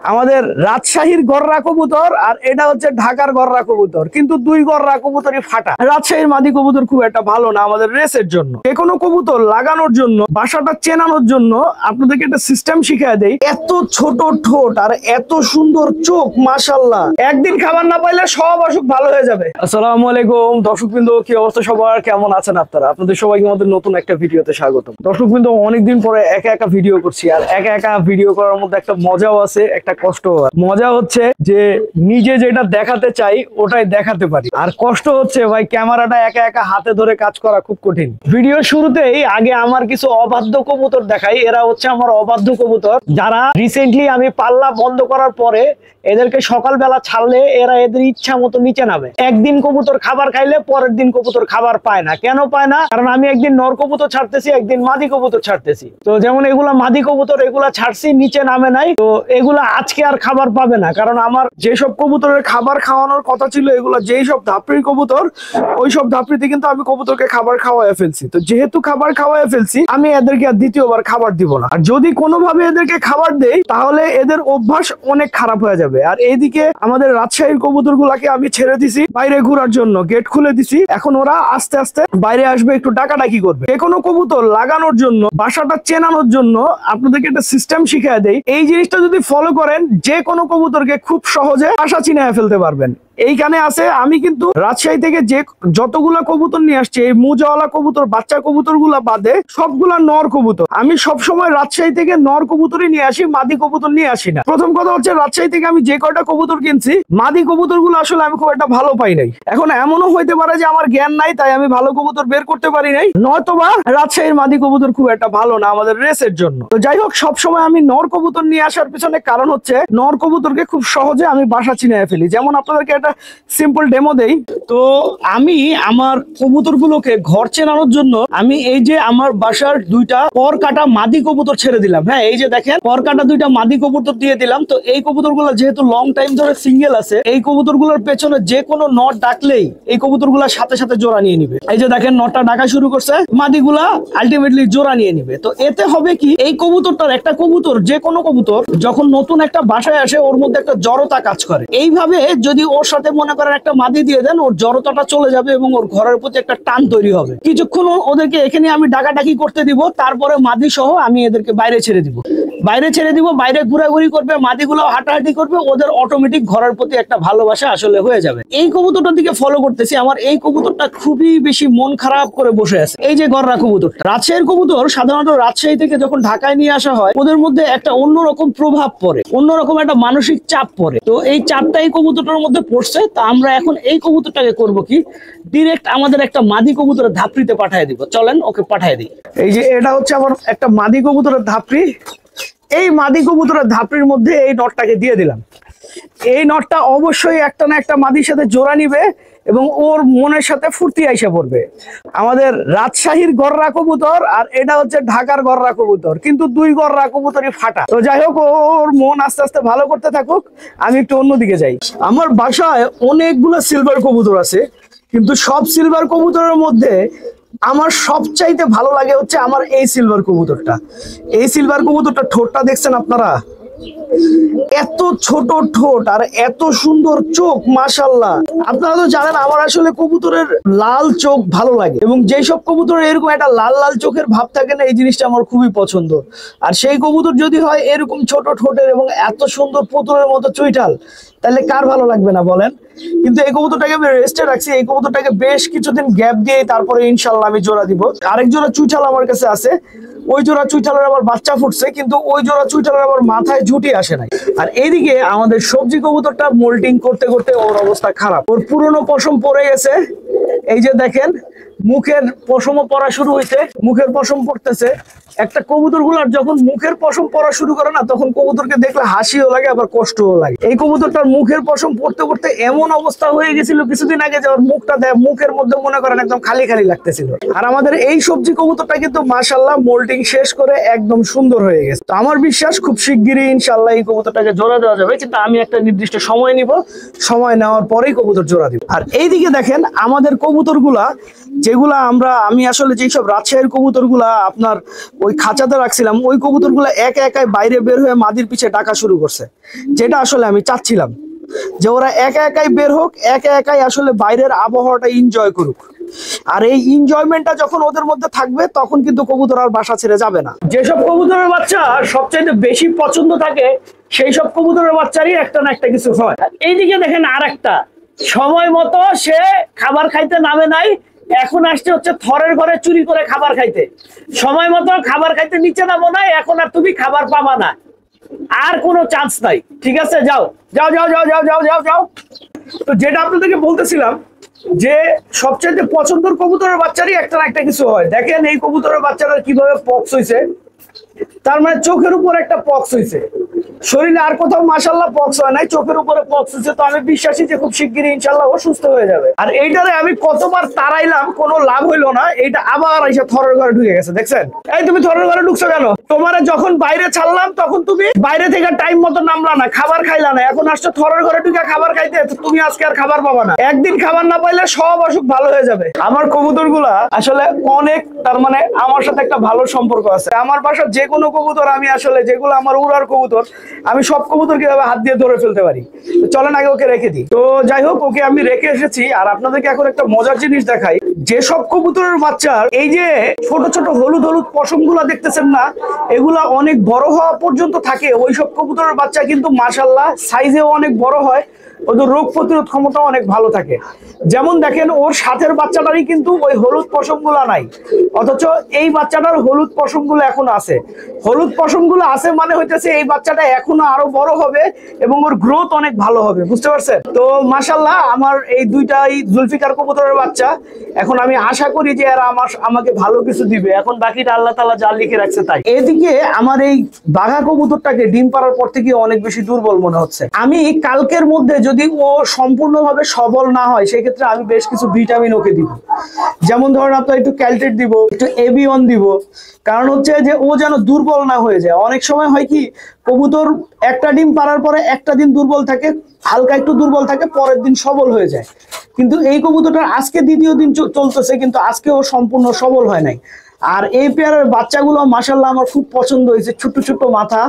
আমাদের রাজশাহীর গররা কবুতর আর এটা হচ্ছে ঢাকার গররা কবুতর, কিন্তু দুই গররা কবুতরই ফাটা। রাজশাহীর মাদি কবুতর খুব একটা ভালো না আমাদের রেসের জন্য। যে কোনো কবুতর লাগানোর জন্য, বাসাটা চেনানোর জন্য আপনাদেরকে একটা সিস্টেম শিখিয়ে দেই। এত ছোট ঠোঁট আর এত সুন্দর চোখ, মাশাআল্লাহ। একদিন খাবার না পাইলে সব অসুখ ভালো হয়ে যাবে। আসসালামু আলাইকুম দর্শকবৃন্দ, কি অবস্থা সবার, কেমন আছেন আপনারা? আপনাদের সবাইকে আমাদের নতুন একটা ভিডিওতে স্বাগতম। দর্শকবৃন্দ, অনেকদিন পরে একা একা ভিডিও করছি, আর একা একা ভিডিও করার মধ্যে একটা মজাও আছে, একটা কষ্ট। মজা হচ্ছে যে নিজে যেটা দেখাতে চাই ওটাই দেখাতে পারি, আর কষ্ট হচ্ছে ভাই ক্যামেরাটা একা একা হাতে ধরে কাজ করা খুব কঠিন। ভিডিও শুরুতেই আগে আমার কিছু অবাধ্য কবুতর দেখাই। এরা হচ্ছে আমার অবাধ্য কবুতর, যারা রিসেন্টলি আমি পাল্লা বন্ধ করার পরে এদেরকে সকালবেলা ছাড়লে এরা এদের ইচ্ছা মতো নিচে নামে। একদিন কবুতর খাবার খাইলে পরের দিন কবুতর খাবার পায় না। কেন পায় না? কারণ আমি একদিন নর কবুতর ছাড়তেছি, একদিন মাদি কবুতর ছাড়তেছি। তো যেমন এগুলা মাদি কবুতর, এগুলা ছাড়ছি, নিচে নামে নাই। তো এগুলা আজকে আর খাবার পাবে না, কারণ আমার যেসব কবুতরের খাবার খাওয়ানোর কথা ছিল, এগুলা যেই সব ধাপড়ির কবুতর, ওই সব ধাপড়িতে কিন্তু আমি কবুতরকে খাবার খাওয়াই ফেলছি। তো যেহেতু খাবার খাওয়াই ফেলছি, আমি এদেরকে আর দ্বিতীয়বার খাবার দিব না। আর যদি কোনোভাবে এদেরকে খাবার দেই, তাহলে এদের অভ্যাস অনেক খারাপ হয়ে যাবে। আর এইদিকে আমাদের রাজশাহীর কবুতর গুলাকে আমি ছেড়ে দিছি বাইরে ঘোরার জন্য, গেট খুলে দিছি। এখন ওরা আস্তে আস্তে বাইরে আসবে, একটু ডাকাডাকি করবে। যে কোনো কবুতর লাগানোর জন্য, বাসাটা চেনানোর জন্য আপনাদেরকে একটা সিস্টেম শিখিয়ে দেই। এই জিনিসটা যদি ফলো করেন, যে কোনো কবুতরকে খুব সহজে বাসা চিনায় ফেলতে পারবেন। এইখানে আছে, আমি কিন্তু রাজশাহী থেকে যে যতগুলা কবুতর নিয়ে আসছি, এই মুজাওয়ালা কবুতর, বাচ্চা কবুতর গুলা বাদে সবগুলা নর কবুতর। আমি সবসময় রাজশাহী থেকে নর কবুতরই নিয়ে আসি, মাদি কবুতর নিয়ে আসি না। প্রথম কথা হচ্ছে, রাজশাহী থেকে আমি যে কয়টা কবুতর কিনছি, মাদি কবুতর গুলো আসলে আমি খুব একটা ভালো পাই নাই। এখন এমনও হইতে পারে যে আমার জ্ঞান নাই, তাই আমি ভালো কবুতর বের করতে পারি নাই, নয়তোবা রাজশাহীর মাদি কবুতর খুব একটা ভালো না আমাদের রেসের জন্য। তো যাই হোক, সবসময় আমি নর কবুতর নিয়ে আসার পিছনে কারণ হচ্ছে, নর কবুতরকে খুব সহজে আমি বাসা চিনায় ফেলি। যেমন আপনাদেরকে একটা সিম্পল ডেমো দেই। তো আমি আমার কবুতর গুলোকে ঘর চেনানোর জন্য আমি এই যে আমার বাসার দুইটা পর কাটা মাদি কবুতর ছেড়ে দিলাম। হ্যাঁ, এই যে দেখেন, পর কাটা দুইটা মাদি কবুতর দিয়ে দিলাম। তো এই কবুতর গুলো যেহেতু লং টাইম ধরে সিঙ্গেল আছে, এই কবুতর গুলোর পেছনে যে কোনো নট ডাকলেই এই কবুতর গুলার সাথে সাথে জোড়া নিয়ে নিবে। এই যে দেখেন, নটটা ডাকা শুরু করছে, মাদি গুলা আলটিমেটলি জোড়া নিয়ে নিবে। তো এতে হবে কি, এই কবুতরটার, একটা কবুতর, যে কোনো কবুতর যখন নতুন একটা বাসায় আসে, ওর মধ্যে একটা জড়তা কাজ করে। এইভাবে যদি ওর সাথে মনে করেন একটা মাদি দিয়ে দেন, ওর জড়তাটা চলে যাবে এবং ওর ঘরের প্রতি একটা টান তৈরি হবে। কিছুক্ষণ ওদেরকে এখানে আমি ডাকাডাকি করতে দিব, তারপরে মাদি সহ আমি এদেরকে বাইরে ছেড়ে দিব। বাইরে ঘোরাঘুরি করবে, মাদিগুলো হাঁটাহাঁটি করবে, ওদের অটোমেটিক ঘরের প্রতি একটা ভালোবাসা আসলে হয়ে যাবে। এই কবুতরটার দিকে ফলো করতেছি। আমার এই কবুতরটা খুবই বেশি মন খারাপ করে বসে আছে। এই যে গররা কবুতর, রাজশাহীর কবুতর সাধারণত রাজশাহী থেকে যখন ঢাকায় নিয়ে আসা হয়, ওদের মধ্যে একটা অন্যরকম প্রভাব পড়ে, অন্যরকম একটা মানসিক চাপ পড়ে। তো এই চাপটা এই কবুতরটার মধ্যে পড়ছে। তা আমরা এখন এই কবুতরটাকে করব কি, ডিরেক্ট আমাদের একটা মাদি কবুতরের ধাপড়িতে পাঠিয়ে দিব। চলেন ওকে পাঠিয়ে দিই। এই যে এটা হচ্ছে আমার একটা মাদি কবুতরের ধাপড়ি। এই মাদি কবুতরের ধাপড়ির মধ্যে এই নটটাকে দিয়ে দিলাম। এই নটটা অবশ্যই একটা না একটা মাদির সাথে জোড়া নিবে এবং ওর মনের সাথে ফুর্তি আইসা পড়বে। আমাদের রাজশাহীর গররা কবুতর আর এটা হচ্ছে ঢাকার গররা কবুতর, কিন্তু দুই গররা কবুতরই ফাটা। তো যাই হোক, ওর মন আস্তে আস্তে ভালো করতে থাকুক, আমি একটু অন্যদিকে যাই। আমার বাসায় অনেকগুলো সিলভার কবুতর আছে, কিন্তু সব সিলভার কবুতরের মধ্যে আমার সবচাইতে ভালো লাগে হচ্ছে আমার এই সিলভার কবুতরটা। এই সিলভার কবুতরটা ঠোঁটটা দেখছেন আপনারা, এত ছোট ঠোঁট আর এত সুন্দর চোখ, মাশাআল্লাহ। আপনারা তো জানেন আমার আসলে কবুতরের লাল চোখ ভালো লাগে, এবং যেই সব কবুতরের এরকম একটা লাল লাল চোখের ভাব থাকে না, এই জিনিসটা আমার খুবই পছন্দ। আর সেই কবুতর যদি হয় এরকম ছোট ঠোঁটের এবং এত সুন্দর পুতুলের মতো চুইঠাল, তাহলে কার ভালো লাগবে না বলেন? কিন্তু এই কবুতরটাকে আমি রেস্টে রাখছি। এই কবুতরটাকে বেশ কিছুদিন গ্যাপ দিয়ে তারপরে ইনশাল্লাহ আমি জোড়া দিব। আরেক জোড়া চুইঠাল আমার কাছে আছে, ওই জোড়া চুইঠালের আবার বাচ্চা ফুটছে, কিন্তু ওই জোড়া চুইঠালের আবার মাথায় ঝুঁটি আসে নাই। আর এইদিকে আমাদের সবজি কবুতরটা মোল্টিং করতে করতে ওর অবস্থা খারাপ, ওর পুরনো পশম পড়ে গেছে। এই যে দেখেন, মুখের পশমও পড়া শুরু হয়েছে, মুখের পশম পড়তেছে। একটা কবুতর গুলার যখন মুখের পশম পড়া শুরু করে না, তখন কবুতরকে দেখলে হাসিও লাগে আবার কষ্টও লাগে। এই কবুতরটার মুখের পশম পড়তে পড়তে এমন অবস্থা হয়ে গেছিল কিছুদিন আগে যে ওর মুখটা মুখের মধ্যে মনে করেন একদম খালি খালি লাগতেছিল। আর আমাদের এই সবজি কবুতরটা কিন্তু মাশাআল্লাহ মোল্টিং শেষ করে একদম সুন্দর হয়ে গেছে। তো আমার বিশ্বাস খুব শিগগিরই ইনশাআল্লাহ এই কবুতরটাকে জোড়া দেওয়া যাবে, কিন্তু আমি একটা নির্দিষ্ট সময় নিব, সময় নেওয়ার পরেই কবুতর জোড়া দিব। আর এইদিকে দেখেন, আমাদের কবুতর গুলা যে যেগুলা আমি আসলে যেসব রাজশাহীর কবুতরগুলা আপনার ওই খাঁচাতে রাখছিলাম, ওই কবুতরগুলা একা একাই বাইরে বের হয়ে মাদির পিছে ডাকা শুরু করছে, যেটা আসলে আমি চাচ্ছিলাম যে ওরা একা একাই বের হোক, একা একাই আসলে বাইরের আবহাওয়াটা এনজয় করুক। আর এই এনজয়মেন্টটা যখন ওদের মধ্যে থাকবে তখন কিন্তু কবুতর আর বাসা ছেড়ে যাবে না। যেসব কবুতরের বাচ্চা সবচাইতে বেশি পছন্দ থাকে সেই সব কবুতরের বাচ্চারই একটা না একটা কিছু হয়। এইদিকে দেখেন আর একটা, সময় মতো সে খাবার খাইতে নামে নাই, এখন আসছে হচ্ছে থরের ঘরে চুরি করে খাবার খাইতে। সময় মতো খাবার খাইতে নিচে নামো না, এখন আর তুমি খাবার পাবা না, আর কোনো চান্স নাই। ঠিক আছে, যাও যাও যাও যাও যাও যাও যাও যাও। তো যেটা আপনাদেরকে বলতেছিলাম যে সবচেয়ে পছন্দের কবুতরের বাচ্চারই একটা না একটা কিছু হয়। দেখেন এই কবুতরের বাচ্চাটা কিভাবে পক্স হয়েছে, তার মানে চোখের উপর একটা পক্স হয়েছে, শরীরে আর কোথাও মাশাআল্লাহ পক্স হয় নাই, চোখের উপরে পক্স হয়েছে। তো আমি বিশ্বাসী যে খুব শিগগিরই ইনশাআল্লাহ ও সুস্থ হয়ে যাবে। আর এইটারে আমি কতবার তাড়াইলাম, কোনো লাভ হইলো না, এইটা আবার এসে থরের ঘরে ঢুকে গেছে। দেখছেন, এই তুমি থরের ঘরে ঢুকছো কেন? তোমারে যখন বাইরে ছাড়লাম তখন তুমি বাইরে থেকে টাইম মতো নামলা না, খাবার খাইলা না, এখন আসছো থরের ঘরে ঢুকে খাবার খাইতে। তুমি আজকে আর খাবার পাবা না, একদিন খাবার না পাইলে সব অসুখ ভালো হয়ে যাবে। আমার কবুতরগুলা আসলে অনেক, তার মানে আমার সাথে একটা ভালো সম্পর্ক আছে। আমার বাসার যে কোনো কবুতর আমি আসলে, যেগুলো আমার উড়ার কবুতর, আমি সব কবুতর কিভাবে হাত দিয়ে ধরে ফেলতে পারি। তো চলেন আগে ওকে রেখে দিই। তো যাই হোক, ওকে আমি রেখে এসেছি। আর আপনাদেরকে এখন একটা মজার জিনিস দেখাই। যেসব কবুতরের বাচ্চার এই যে ছোট ছোট হলুদ হলুদ পশম গুলা দেখতেছেন না, এগুলা অনেক বড় হওয়া পর্যন্ত থাকে। ওইসব কবুতরের বাচ্চা কিন্তু মাশাআল্লাহ সাইজেও অনেক বড় হয়, ওদের রোগ প্রতিরোধ ক্ষমতা অনেক ভালো থাকে। যেমন দেখেন, ওর সাথের বাচ্চাটারই কিন্তু ওই হলুদ পশম গুলা নাই, অথচ এই বাচ্চাটার হলুদ পশম গুলো এখন আছে। হলুদ পশম গুলো আছে মানে হইতেছে এই বাচ্চাটা এখনো আরো বড় হবে এবং ওর গ্রোথ অনেক ভালো হবে, বুঝতে পারছেন? তো মাশাআল্লাহ আমার এই দুইটাই জুলফিকার কবুতরের বাচ্চা। এখন আমি আশা করি যে এরা আমাকে ভালো কিছু দিবে। এখন বাকিটা আল্লাহ তাআলা যা লিখে রাখছে তাই। এদিকে আমার এই বাঘা কবুতরটাকে ডিম পাড়ার পর থেকে অনেক বেশি দুর্বল মনে হচ্ছে। আমি কালকের মধ্যে যদি ও সম্পূর্ণভাবে সবল না হয়, সেক্ষেত্রে আমি বেশ কিছু ভিটামিন ওকে দিব। যেমন ধরেন আপনার একটু ক্যালটেট দিব, একটু এবিয়ন দিব। কারণ হচ্ছে যে ও যেন দুর্বল না হয়ে যায়। অনেক সময় হয় কি, কবুতর একটা ডিম পাড়ার পরে একটা দিন দুর্বল থাকে, হালকা একটু দুর্বল থাকে, পরের দিন সবল হয়ে যায়। কিন্তু এই কবুতরটা আজকে দ্বিতীয় দিন চলতেছে, কিন্তু আজকে ও সম্পূর্ণ সবল হয় নাই। আর এই পেয়ারের বাচ্চাগুলো মাশাআল্লাহ আমার খুব পছন্দ হয়েছে, ছোট ছোট মাথা,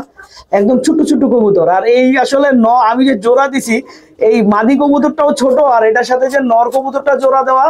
একদম ছোট ছোট কবুতর। আর এই আসলে আমি যে জোড়া দিছি, এই মাদি কবুতরটাও ছোট, আর এটার সাথে যে নর কবুতরটা জোড়া দেওয়া,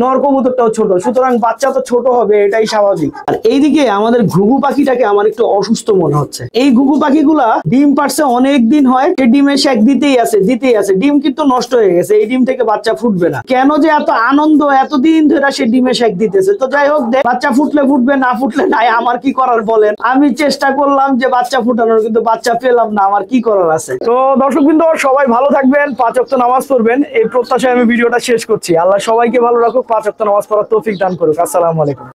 নর কবুতরটাও ছোট, সুতরাং বাচ্চা তো ছোট হবে, এটাই স্বাভাবিক। আর এইদিকে আমাদের ঘুঘু পাখিটাকে আমার একটু অসুস্থ মনে হচ্ছে। এই ঘুঘু পাখিগুলা ডিম পারছে অনেক দিন হয়, সে ডিমে শেক দিতেই আছে। ডিম কিন্তু নষ্ট হয়ে গেছে, এই ডিম থেকে বাচ্চা ফুটবে না। কেন যে এত আনন্দ, এতদিন ধরে সে ডিমে শেক দিতেছে। তো যাই হোক, বাচ্চা ফুটলে ফুটবে, না ফুটলে নাই, আমার কি করার বলেন। আমি চেষ্টা করলাম যে বাচ্চা ফুটানোর, কিন্তু বাচ্চা পেলাম না, আমার কি করার আছে। তো দর্শকবৃন্দ, সবাই ভালো থাকবেন, 5 ওয়াক্ত নামাজ পড়বেন, এই প্রত্যাশায় আমি ভিডিওটা শেষ করছি। আল্লাহ সবাইকে ভালো রাখুক, 5 ওয়াক্ত নামাজ পড়ার তৌফিক দান করুক। আসসালামু আলাইকুম।